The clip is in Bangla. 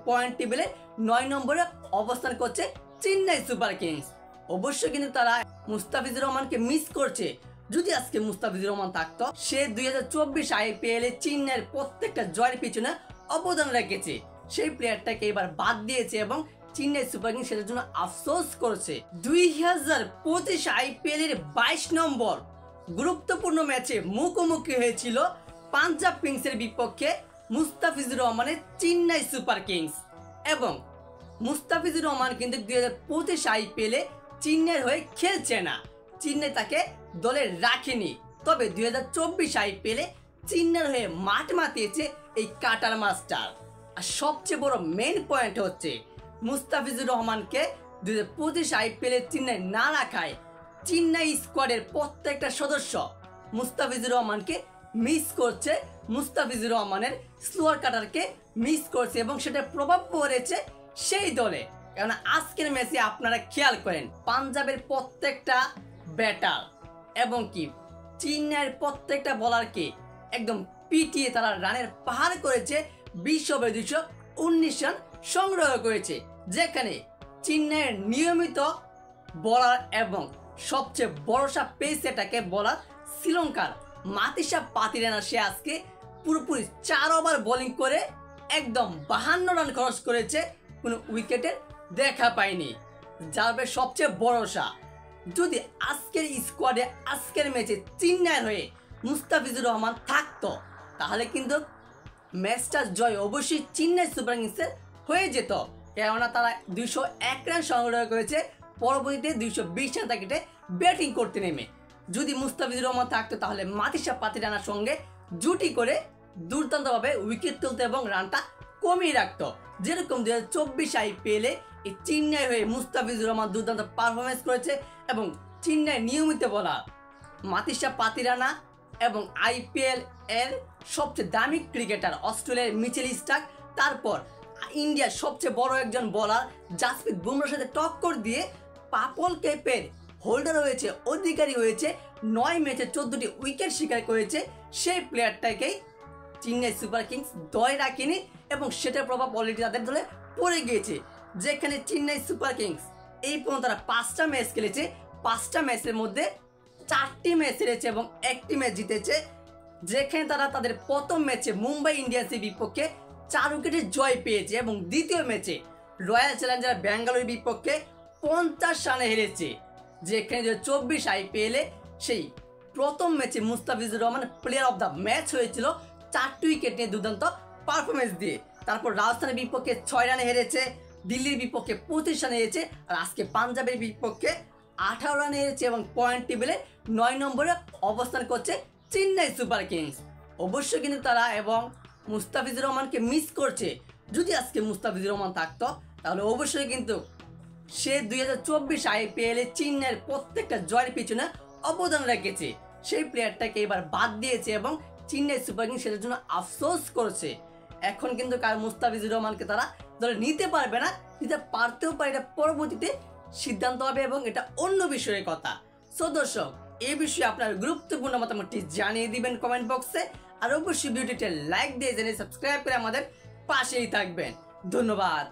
পয়েন্ট টেবিলে 9 নম্বরে অবস্থান করছে চেন্নাই সুপার কিংস। অবশ্যই কিন্তু তারা মুস্তাফিজুর রহমানকে মিস করছে। যদি আজকে মুস্তাফিজুর রহমান থাকতো, সে 2024 IPL এ চেন্নাইয়ের প্রত্যেকটা জয়ের পিছনে অবদান রেখেছে। সেই প্লেয়ারটাকে এবার বাদ দিয়েছে এবং চেন্নাই সুপার কিংস সেটার জন্য আফসোস করেছে। 2025 IPL এর 22 নম্বর গুরুত্বপূর্ণ ম্যাচে মুখোমুখি হয়েছিল পাঞ্জাব কিংসের বিপক্ষে মুস্তাফিজুর রহমানের চেন্নাই সুপার কিংস। এবং মুস্তাফিজুর রহমান কিন্তু 2025 IPL এ চেন্নাইয়ের হয়ে খেলছে না, চেন্নাই তাকে দলে রাখেনি। তবে 2024 IPL এ চেন্নাইয়ের হয়ে মাঠ মাতিয়েছে এই কাটার মাস্টার। আর সবচেয়ে বড় মেইন পয়েন্ট হচ্ছে মুস্তাফিজুর রহমানকে 2025 IPL এ চেন্নাই না রাখায় চেন্নাই স্কোয়াডের প্রত্যেকটা সদস্য মুস্তাফিজুর রহমানকে মিস করছে, মুস্তাফিজুর রহমানের স্লোয়ার কাটারকে মিস করছে এবং সেটার প্রভাব পড়েছে সেই দলে। কারণ আজকের ম্যাচে আপনারা খেয়াল করেন, পাঞ্জাবের প্রত্যেকটা ব্যাটার এবং কি চেন্নাইয়ের প্রত্যেকটা বলারকে একদম পিটিয়ে তারা রানের পাহাড় করেছে। 20/219 রান সংগ্রহ করেছে, যেখানে চেন্নাইয়ের নিয়মিত বলার এবং সবচেয়ে ভরসা পেস এটাকে বলার শ্রীলঙ্কার মাতিসা পাতিরানা, সে আজকে পুরোপুরি 4 ওভার বোলিং করে একদম 52 রান খরচ করেছে, কোনো উইকেটের দেখা পায়নি, যার সবচেয়ে ভরসা। যদি আজকের স্কোয়াডে আজকের ম্যাচে চেন্নাইয়ের হয়ে মুস্তাফিজুর রহমান থাকতো, তাহলে কিন্তু ম্যাচটা জয় অবশ্যই চেন্নাই সুপার কিংসের হয়ে যেত। কেননা তারা 201 রান সংগ্রহ করেছে, পরবর্তীতে 220 রান টার্গেটে ব্যাটিং করতে নেমে। যদি মুস্তাফিজুর রহমান থাকতো তাহলে মাতিসা পাতিরানার সঙ্গে জুটি করে দুর্দান্তভাবে উইকেট তুলতো এবং রানটা কমিয়ে রাখতো। যেরকম 2024 IPL এ এই চেন্নাই হয়ে মুস্তাফিজুর রহমান দুর্দান্ত পারফরমেন্স করেছে এবং চেন্নাই নিয়মিত বলার মাতিসা পাতিরানা এবং IPL এর সবচেয়ে দামি ক্রিকেটার অস্ট্রেলিয়ার মিচেল স্টার্ক, তারপর ইন্ডিয়ার সবচেয়ে বড় একজন বলার জাসপ্রীত বুমরার সাথে টক্কর দিয়ে পার্পল ক্যাপের হোল্ডার হয়েছে, অধিকারী হয়েছে, 9 ম্যাচে 14টি উইকেট শিকার করেছে। সেই প্লেয়ারটাকেই চেন্নাই সুপার কিংস দলে রাখেনি এবং সেটার প্রভাব অলরেডি তাদের দলে পড়ে গিয়েছে। যেখানে চেন্নাই সুপার কিংস এই পর্যন্ত তারা 5টা ম্যাচ খেলেছে, 5টা ম্যাচের মধ্যে 4টি ম্যাচ হেরেছে এবং 1টি ম্যাচ জিতেছে। যেখানে তারা তাদের প্রথম ম্যাচে মুম্বাই ইন্ডিয়ান্সের বিপক্ষে 4 উইকেটের জয় পেয়েছে এবং দ্বিতীয় ম্যাচে রয়্যাল চ্যালেঞ্জার ব্যাঙ্গালোরের বিপক্ষে 50 রানে হেরেছে। যেখানে 2024 IPL এ সেই প্রথম ম্যাচে Mustafizur Rahman player of the match হয়েছিল 4টি উইকেট নিয়ে দুর্দান্ত পারফরমেন্স দিয়ে। তারপর রাজস্থানের বিপক্ষে 6 রানে হেরেছে, দিল্লির বিপক্ষে 25 রানে হেরেছে, আর আজকে পাঞ্জাবের বিপক্ষে 18 রানে হেরেছে এবং পয়েন্ট টেবিলে 9 নম্বরে অবস্থান করছে চেন্নাই সুপার কিংস। অবশ্যই কিন্তু তারা এবং মুস্তাফিজুর রহমানকে মিস করছে। যদি আজকে মুস্তাফিজুর রহমান থাকতো তাহলে অবশ্যই কিন্তু সে 2024 IPL এ চেন্নাইয়ের প্রত্যেকটা জয়ের পিছনে অবদান রেখেছে। সেই প্লেয়ারটাকে এবার বাদ দিয়েছে এবং চেন্নাই সুপার কিংস সেটার জন্য আফসোস করছে। এখন কিন্তু মুস্তাফিজুর রহমানকে তারা দলে নিতে পারবে না, নিতে পারতেও পারে, এটা পরবর্তীতে সিদ্ধান্ত হবে এবং এটা অন্য বিষয়ের কথা। সো দর্শক, এই বিষয়ে আপনার গুরুত্বপূর্ণ মতামতটি জানিয়ে দিবেন কমেন্ট বক্সে। আর অবশ্যই ভিডিওটিতে লাইক দিয়ে জেনে সাবস্ক্রাইব করে আমাদের পাশেই থাকবেন। ধন্যবাদ।